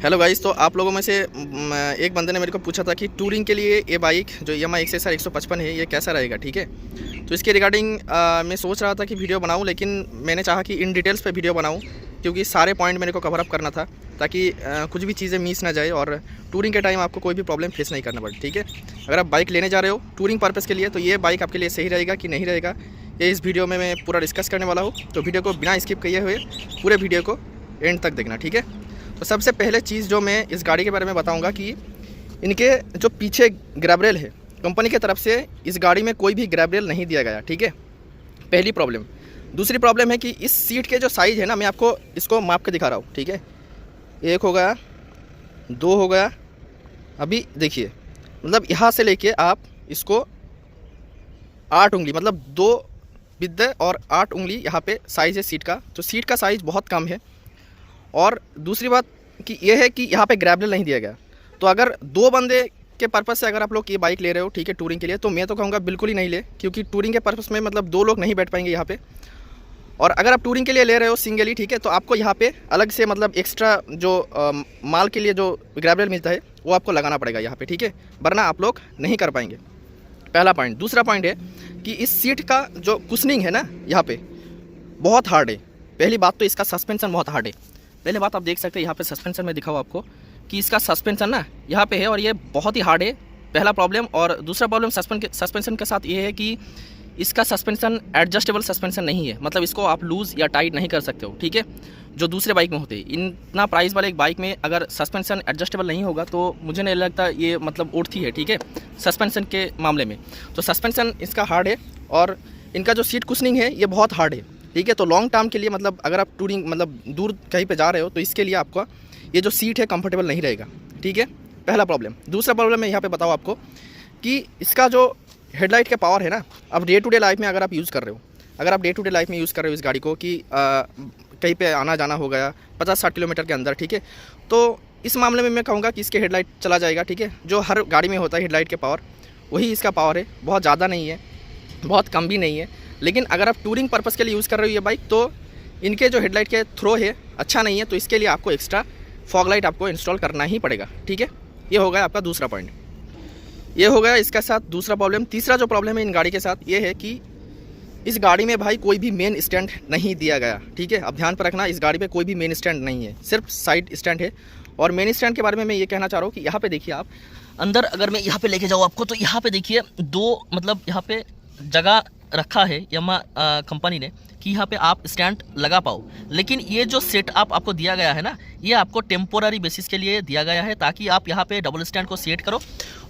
Hello guys, तो आप लोगों में से एक बंदे ने मेरे को पूछा था कि टूरिंग के लिए ये बाइक जो यामाहा XSR 155 है ये कैसा रहेगा। ठीक है, तो इसके रिगार्डिंग मैं सोच रहा था कि वीडियो बनाऊं, लेकिन मैंने चाहा कि इन डिटेल्स पे वीडियो बनाऊं क्योंकि सारे पॉइंट मेरे को कवर अप करना था ताकि कुछ भी चीज़ें मिस ना जाए और टूरिंग के टाइम आपको कोई भी प्रॉब्लम फेस नहीं करना पड़े। ठीक है, अगर आप बाइक लेने जा रहे हो टूरिंग पर्पज़ के लिए तो ये बाइक आपके लिए सही रहेगा कि नहीं रहेगा, ये इस वीडियो में मैं पूरा डिस्कस करने वाला हूँ। तो वीडियो को बिना स्किप किए हुए पूरे वीडियो को एंड तक देखना। ठीक है, तो सबसे पहले चीज़ जो मैं इस गाड़ी के बारे में बताऊंगा कि इनके जो पीछे ग्रैब रेल है, कंपनी की तरफ से इस गाड़ी में कोई भी ग्रैब रेल नहीं दिया गया। ठीक है, पहली प्रॉब्लम। दूसरी प्रॉब्लम है कि इस सीट के जो साइज़ है ना, मैं आपको इसको माप के दिखा रहा हूँ। ठीक है, 1 हो गया, 2 हो गया, अभी देखिए मतलब यहाँ से लेके आप इसको 8 उंगली मतलब 2 बिद्दे और 8 उंगली यहाँ पे साइज़ है सीट का। तो सीट का साइज़ बहुत कम है। और दूसरी बात कि ये है कि यहाँ पे ग्रैब रेल नहीं दिया गया। तो अगर 2 बंदे के पर्पज़ से अगर आप लोग ये बाइक ले रहे हो, ठीक है, टूरिंग के लिए, तो मैं तो कहूँगा बिल्कुल ही नहीं ले, क्योंकि टूरिंग के पर्पज़ में मतलब 2 लोग नहीं बैठ पाएंगे यहाँ पे। और अगर आप टूरिंग के लिए ले रहे हो सिंगली, ठीक है, तो आपको यहाँ पे अलग से मतलब एक्स्ट्रा जो माल के लिए जो ग्रैब रेल मिलता है वो आपको लगाना पड़ेगा यहाँ पे। ठीक है, वरना आप लोग नहीं कर पाएंगे। पहला पॉइंट। दूसरा पॉइंट है कि इस सीट का जो कुशनिंग है ना, यहाँ पे बहुत हार्ड है। पहली बात तो इसका सस्पेंसन बहुत हार्ड है। पहले बात आप देख सकते हैं यहाँ पे सस्पेंसन में दिखाओ आपको कि इसका सस्पेंसन ना यहाँ पे है और ये बहुत ही हार्ड है, पहला प्रॉब्लम। और दूसरा प्रॉब्लम सस्पेंसन के साथ ये है कि इसका सस्पेंसन एडजस्टेबल सस्पेंसन नहीं है, मतलब इसको आप लूज़ या टाइट नहीं कर सकते हो। ठीक है, जो दूसरे बाइक में होते हैं। इतना प्राइस वाले एक बाइक में अगर सस्पेंसन एडजस्टेबल नहीं होगा तो मुझे नहीं लगता ये मतलब उड़ती है। ठीक है, सस्पेंसन के मामले में तो सस्पेंसन इसका हार्ड है और इनका जो सीट कुशनिंग है ये बहुत हार्ड है। ठीक है, तो लॉन्ग टर्म के लिए मतलब अगर आप टूरिंग मतलब दूर कहीं पे जा रहे हो तो इसके लिए आपका ये जो सीट है कंफर्टेबल नहीं रहेगा। ठीक है, पहला प्रॉब्लम। दूसरा प्रॉब्लम मैं यहाँ पे बताऊँ आपको कि इसका जो हेडलाइट का पावर है ना, अब डे टू डे लाइफ में अगर आप यूज़ कर रहे हो, अगर आप डे टू डे लाइफ में यूज़ कर रहे हो इस गाड़ी को कि कहीं पे आना जाना हो गया 50-60 किलोमीटर के अंदर, ठीक है, तो इस मामले में मैं कहूँगा कि इसके हेडलाइट चला जाएगा। ठीक है, जो हर गाड़ी में होता है हेडलाइट के पावर, वही इसका पावर है। बहुत ज़्यादा नहीं है, बहुत कम भी नहीं है। लेकिन अगर आप टूरिंग पर्पज़ के लिए यूज़ कर रहे हो ये बाइक, तो इनके जो हेडलाइट के थ्रो है अच्छा नहीं है, तो इसके लिए आपको एक्स्ट्रा फॉग लाइट आपको इंस्टॉल करना ही पड़ेगा। ठीक है, ये हो गया आपका दूसरा पॉइंट, ये हो गया इसके साथ दूसरा प्रॉब्लम। तीसरा जो प्रॉब्लम है इन गाड़ी के साथ ये है कि इस गाड़ी में भाई कोई भी मेन स्टैंड नहीं दिया गया। ठीक है, अब ध्यान पर रखना, इस गाड़ी पे कोई भी मेन स्टैंड नहीं है, सिर्फ साइड स्टैंड है। और मेन स्टैंड के बारे में मैं ये कहना चाह रहा हूँ कि यहाँ पे देखिए आप अंदर, अगर मैं यहाँ पे लेके जाऊँ आपको, तो यहाँ पे देखिए 2 मतलब यहाँ पे जगह रखा है यामाहा कंपनी ने कि यहाँ पे आप स्टैंड लगा पाओ। लेकिन ये जो सेटअप आपको दिया गया है ना, ये आपको टेम्पोररी बेसिस के लिए दिया गया है ताकि आप यहाँ पे डबल स्टैंड को सेट करो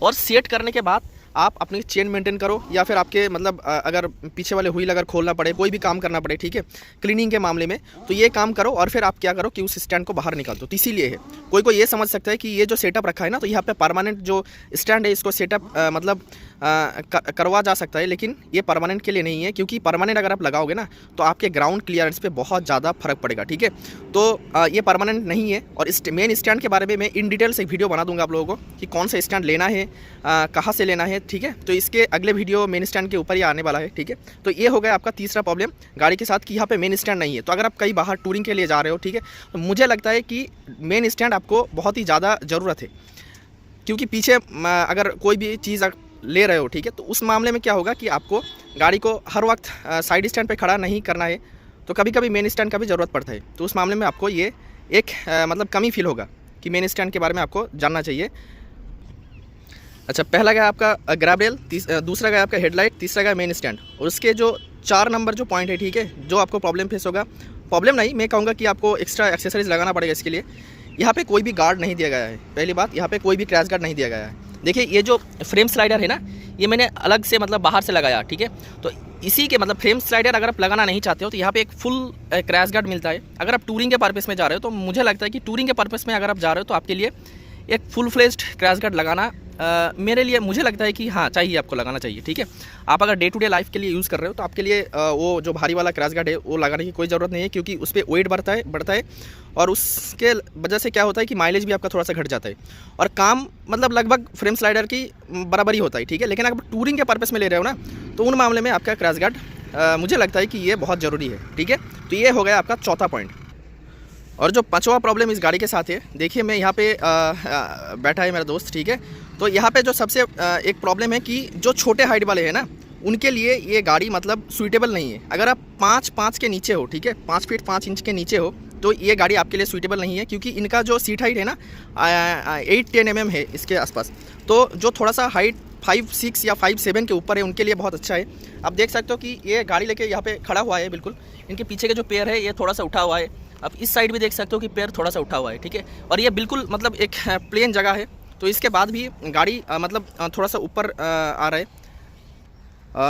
और सेट करने के बाद आप अपनी चेन मेंटेन करो, या फिर आपके मतलब अगर पीछे वाले व्हील अगर खोलना पड़े, कोई भी काम करना पड़े, ठीक है, क्लीनिंग के मामले में, तो ये काम करो और फिर आप क्या करो कि उस स्टैंड को बाहर निकाल दो। तो इसीलिए है, कोई ये समझ सकता है कि ये जो सेटअप रखा है ना, तो यहाँ पे परमानेंट जो स्टैंड है इसको सेटअप मतलब करवा जा सकता है, लेकिन ये परमानेंट के लिए नहीं है, क्योंकि परमानेंट अगर आप लगाओगे ना तो आपके ग्राउंड क्लियरेंस पे बहुत ज़्यादा फर्क पड़ेगा। ठीक है, तो ये परमानेंट नहीं है। और इस मेन स्टैंड के बारे में मैं इन डिटेल से एक वीडियो बना दूंगा आप लोगों को कि कौन सा स्टैंड लेना है, कहाँ से लेना है। ठीक है, तो इसके अगले वीडियो मेन स्टैंड के ऊपर ही आने वाला है। ठीक है, तो ये हो गया आपका तीसरा प्रॉब्लम गाड़ी के साथ कि यहाँ पे मेन स्टैंड नहीं है। तो अगर आप कहीं बाहर टूरिंग के लिए जा रहे हो, ठीक है, तो मुझे लगता है कि मेन स्टैंड आपको बहुत ही ज़्यादा ज़रूरत है, क्योंकि पीछे अगर कोई भी चीज़ ले रहे हो, ठीक है, तो उस मामले में क्या होगा कि आपको गाड़ी को हर वक्त साइड स्टैंड पे खड़ा नहीं करना है, तो कभी कभी मेन स्टैंड का भी ज़रूरत पड़ता है। तो उस मामले में आपको ये एक मतलब कमी फील होगा कि मेन स्टैंड के बारे में आपको जानना चाहिए। अच्छा, पहला गया आपका ग्रैब रेल, दूसरा गया आपका हेडलाइट, तीसरा गया मेन स्टैंड, और उसके जो 4 नंबर जो पॉइंट है, ठीक है, जो आपको प्रॉब्लम फेस होगा, प्रॉब्लम नहीं, मैं कहूँगा कि आपको एक्स्ट्रा एक्सेसरीज लगाना पड़ेगा इसके लिए। यहाँ पे कोई भी गार्ड नहीं दिया गया है। पहली बात, यहाँ पे कोई भी क्रैश गार्ड नहीं दिया गया है। देखिए ये जो फ्रेम स्लाइडर है ना, ये मैंने अलग से मतलब बाहर से लगाया। ठीक है, तो इसी के मतलब फ्रेम स्लाइडर अगर आप लगाना नहीं चाहते हो तो यहाँ पे एक फुल क्रैश गार्ड मिलता है। अगर आप टूरिंग के पर्पस में जा रहे हो तो मुझे लगता है कि टूरिंग के पर्पस में अगर आप जा रहे हो तो आपके लिए एक फुल फ्लेज्ड क्रैश गार्ड लगाना मेरे लिए मुझे लगता है कि हाँ चाहिए, आपको लगाना चाहिए। ठीक है, आप अगर डे टू डे लाइफ के लिए यूज़ कर रहे हो तो आपके लिए वो जो भारी वाला क्रैश गार्ड है वो लगाने की कोई ज़रूरत नहीं है, क्योंकि उस पर वेट बढ़ता है और उसके वजह से क्या होता है कि माइलेज भी आपका थोड़ा सा घट जाता है और काम मतलब लगभग फ्रेम स्लाइडर की बराबरी होता है। ठीक है, लेकिन अगर टूरिंग के पर्पस में ले रहे हो ना, तो उन मामले में आपका क्रैश गार्ड मुझे लगता है कि ये बहुत ज़रूरी है। ठीक है, तो ये हो गया आपका चौथा पॉइंट। और जो पांचवा प्रॉब्लम इस गाड़ी के साथ है, देखिए मैं यहाँ पे बैठा है मेरा दोस्त, ठीक है। तो यहाँ पे जो सबसे एक प्रॉब्लम है कि जो छोटे हाइट वाले हैं ना, उनके लिए ये गाड़ी मतलब सूटेबल नहीं है। अगर आप 5 के नीचे हो, ठीक है, 5 फीट 5 इंच के नीचे हो, तो ये गाड़ी आपके लिए सूटेबल नहीं है, क्योंकि इनका जो सीट हाइट है ना 8-10 mm है इसके आसपास। तो जो थोड़ा सा हाइट 5-6 या 5-7 के ऊपर है, उनके लिए बहुत अच्छा है। आप देख सकते हो कि ये गाड़ी लेके यहाँ पे खड़ा हुआ है, बिल्कुल इनके पीछे के जो पैर है ये थोड़ा सा उठा हुआ है। आप इस साइड भी देख सकते हो कि पैर थोड़ा सा उठा हुआ है, ठीक है। और ये बिल्कुल मतलब एक प्लेन जगह है, तो इसके बाद भी गाड़ी मतलब थोड़ा सा ऊपर आ रहा है।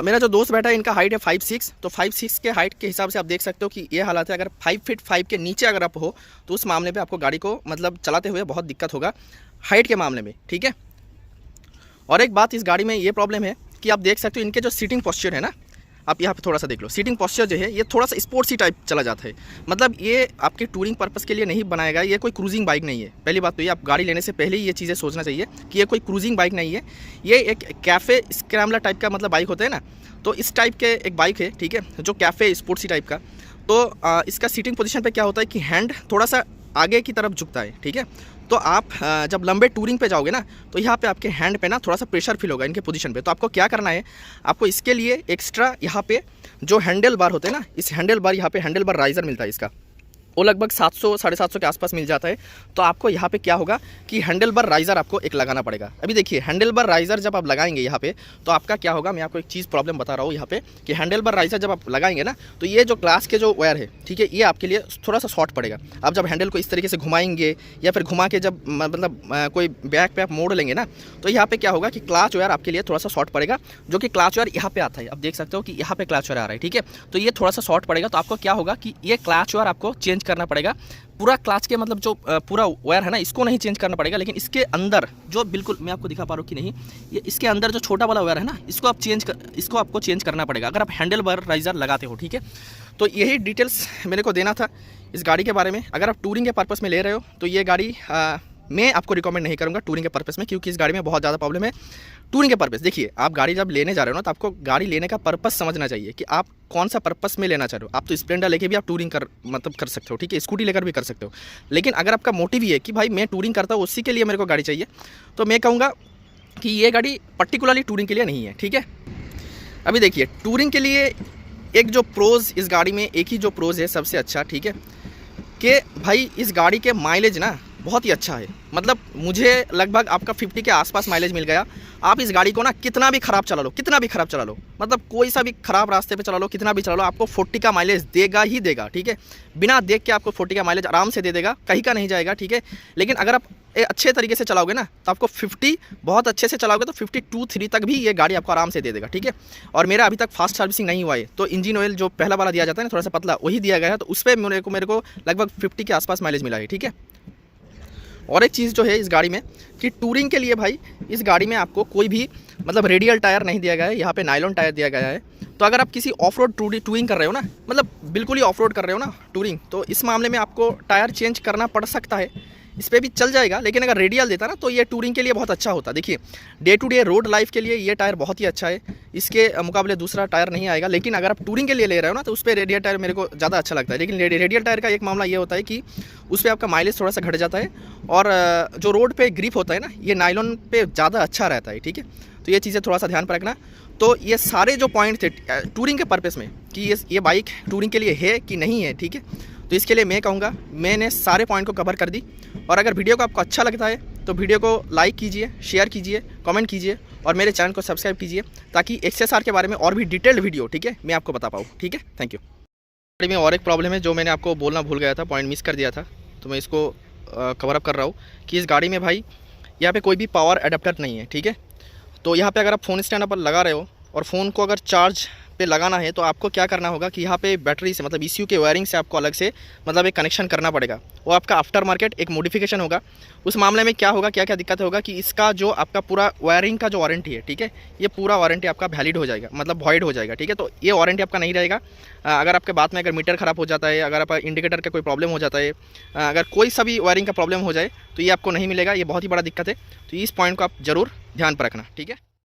मेरा जो दोस्त बैठा है इनका हाइट है 5'6", तो 5'6" के हाइट के हिसाब से आप देख सकते हो कि ये हालत है। अगर 5 फीट 5 के नीचे अगर आप हो, तो उस मामले पे आपको गाड़ी को मतलब चलाते हुए बहुत दिक्कत होगा हाइट के मामले में, ठीक है। और एक बात इस गाड़ी में ये प्रॉब्लम है कि आप देख सकते हो इनके जो सीटिंग पोस्चर है ना, आप यहाँ पे थोड़ा सा देख लो, सीटिंग पोस्चर जो है ये थोड़ा सा स्पोर्ट्सी टाइप चला जाता है। मतलब ये आपके टूरिंग पर्पस के लिए नहीं बनाएगा, ये कोई क्रूजिंग बाइक नहीं है। पहली बात तो ये आप गाड़ी लेने से पहले ही ये चीज़ें सोचना चाहिए कि ये कोई क्रूजिंग बाइक नहीं है, ये एक कैफ़े स्क्रैम्बलर टाइप का मतलब बाइक होता है ना, तो इस टाइप के एक बाइक है, ठीक है, जो कैफ़े स्पोर्ट्सी टाइप का। तो इसका सीटिंग पोजीशन पे क्या होता है कि हैंड थोड़ा सा आगे की तरफ झुकता है, ठीक है। तो आप जब लंबे टूरिंग पे जाओगे ना, तो यहाँ पे आपके हैंड पे ना थोड़ा सा प्रेशर फील होगा इनके पोजीशन पे। तो आपको क्या करना है, आपको इसके लिए एक्स्ट्रा यहाँ पे जो हैंडल बार होते हैं ना, इस हैंडल बार यहाँ पे हैंडल बार राइज़र मिलता है इसका, वो लगभग 700-750 के आसपास मिल जाता है। तो आपको यहाँ पे क्या होगा कि हैंडल बार राइज़र आपको एक लगाना पड़ेगा। अभी देखिए हैंडल बार राइज़र जब आप लगाएंगे यहाँ पे, तो आपका क्या होगा, मैं आपको एक चीज़ प्रॉब्लम बता रहा हूँ यहाँ पे कि हैंडल बार राइज़र जब आप लगाएंगे ना, तो ये जो ग्लास के जो वायर है, ठीक है, ये आपके लिए थोड़ा सा शॉर्ट पड़ेगा। आप जब हैंडल को इस तरीके से घुमाएंगे या फिर घुमा के जब मतलब कोई बैक पे आप मोड़ लेंगे ना, तो यहाँ पे क्या होगा कि क्लाच वायर आपके लिए थोड़ा सा शॉर्ट पड़ेगा, जो कि क्लाच वायर यहाँ पे आता है। आप देख सकते हो कि यहाँ पे क्लाच वायर आ रहा है, ठीक है। तो ये थोड़ा सा शॉर्ट पड़ेगा, तो आपको क्या होगा कि ये क्लाच वायर आपको चेंज करना पड़ेगा। पूरा क्लाच के मतलब जो पूरा वायर है ना, इसको नहीं चेंज करना पड़ेगा, लेकिन इसके अंदर जो बिल्कुल मैं आपको दिखा पा रहा हूँ कि नहीं, ये इसके अंदर जो छोटा वाला वायर है ना, इसको आपको चेंज करना पड़ेगा अगर आप हैंडल बार राइज़र लगाते हो, ठीक है। तो यही डिटेल्स मेरे को देना था इस गाड़ी के बारे में। अगर आप टूरिंग के पर्पस में ले रहे हो, तो ये गाड़ी मैं आपको रिकमेंड नहीं करूँगा टूरिंग के पर्पस में, क्योंकि इस गाड़ी में बहुत ज़्यादा प्रॉब्लम है टूरिंग के पर्पस। देखिए आप गाड़ी जब लेने जा रहे हो ना, तो आपको गाड़ी लेने का पर्पस समझना चाहिए कि आप कौन सा पर्पस में लेना चाह रहे हो। आप तो स्प्लेंडर लेके भी आप टूरिंग कर सकते हो, ठीक है, स्कूटी लेकर भी कर सकते हो। लेकिन अगर आपका मोटिव ये है कि भाई मैं टूरिंग करता हूँ, उसी के लिए मेरे को गाड़ी चाहिए, तो मैं कहूँगा कि ये गाड़ी पर्टिकुलरली टूरिंग के लिए नहीं है, ठीक है। अभी देखिए टूरिंग के लिए एक जो प्रोज़ इस गाड़ी में, एक ही जो प्रोज़ है सबसे अच्छा, ठीक है, कि भाई इस गाड़ी के माइलेज ना बहुत ही अच्छा है। मतलब मुझे लगभग आपका 50 के आसपास माइलेज मिल गया। आप इस गाड़ी को ना कितना भी ख़राब चला लो, मतलब कोई सा भी ख़राब रास्ते पे चला लो, कितना भी चला लो, आपको 40 का माइलेज देगा ही देगा, ठीक है। बिना देख के आपको 40 का माइलेज आराम से दे देगा, कहीं का नहीं जाएगा, ठीक है। लेकिन अगर आप अच्छे तरीके से चलाओगे ना, तो आपको 50 बहुत अच्छे से चलाओगे तो 52-53 तक भी ये गाड़ी आपको आराम से दे देगा, ठीक है। और मेरा अभी तक फास्ट सर्विसिंग नहीं हुआ है, तो इंजन ऑयल जो पहला वाला दिया जाता है ना, थोड़ा सा पतला, वही दिया गया है, तो उस पर मेरे को लगभग 50 के आसपास माइलेज मिला है, ठीक है। और एक चीज़ जो है इस गाड़ी में कि टूरिंग के लिए भाई इस गाड़ी में आपको कोई भी मतलब रेडियल टायर नहीं दिया गया है, यहाँ पे नायलॉन टायर दिया गया है। तो अगर आप किसी ऑफ रोड टूरिंग कर रहे हो ना, मतलब बिल्कुल ही ऑफ रोड कर रहे हो ना टूरिंग, तो इस मामले में आपको टायर चेंज करना पड़ सकता है। इस पर भी चल जाएगा, लेकिन अगर रेडियल देता ना, तो ये टूरिंग के लिए बहुत अच्छा होता। देखिए day to day road life के लिए ये टायर बहुत ही अच्छा है, इसके मुकाबले दूसरा टायर नहीं आएगा। लेकिन अगर आप टूरिंग के लिए ले रहे हो ना, तो उस पर रेडियल टायर मेरे को ज़्यादा अच्छा लगता है। लेकिन रेडियल टायर का एक मामला ये होता है कि उस पर आपका माइलेज थोड़ा सा घट जाता है, और जो रोड पे ग्रिप होता है ना, ये नायलॉन पे ज़्यादा अच्छा रहता है, ठीक है। तो ये चीज़ें थोड़ा सा ध्यान पर रखना। तो ये सारे जो पॉइंट थे टूरिंग के पर्पस में कि ये बाइक टूरिंग के लिए है कि नहीं है, ठीक है, तो इसके लिए मैं कहूँगा मैंने सारे पॉइंट को कवर कर दी। और अगर वीडियो को आपको अच्छा लगता है तो वीडियो को लाइक कीजिए, शेयर कीजिए, कमेंट कीजिए, और मेरे चैनल को सब्सक्राइब कीजिए, ताकि XSR के बारे में और भी डिटेल्ड वीडियो, ठीक है, मैं आपको बता पाऊँ, ठीक है। Thank you. गाड़ी में और एक प्रॉब्लम है जो मैंने आपको बोलना भूल गया था, पॉइंट मिस कर दिया था, तो मैं इसको कवर अप कर रहा हूँ कि इस गाड़ी में भाई यहाँ पे कोई भी पावर एडाप्टर नहीं है, ठीक है। तो यहाँ पे अगर आप फ़ोन स्टैंड पर लगा रहे हो और फ़ोन को अगर चार्ज पे लगाना है, तो आपको क्या करना होगा कि यहाँ पे बैटरी से मतलब ECU के वायरिंग से आपको अलग से मतलब एक कनेक्शन करना पड़ेगा। वो आपका आफ्टर मार्केट एक मॉडिफिकेशन होगा। उस मामले में क्या होगा, क्या क्या दिक्कत होगा कि इसका जो आपका पूरा वायरिंग का जो वारंटी है, ठीक है, ये पूरा वारंटी आपका वैलिड हो जाएगा, मतलब वॉइड हो जाएगा, ठीक है। तो ये वारंटी आपका नहीं रहेगा। अगर आपके बाद में अगर मीटर ख़राब हो जाता है, अगर आप इंडिकेटर का कोई प्रॉब्लम हो जाता है, अगर कोई सा भी वायरिंग का प्रॉब्लम हो जाए, तो ये आपको नहीं मिलेगा। ये बहुत ही बड़ा दिक्कत है, तो इस पॉइंट को आप ज़रूर ध्यान पर रखना, ठीक है।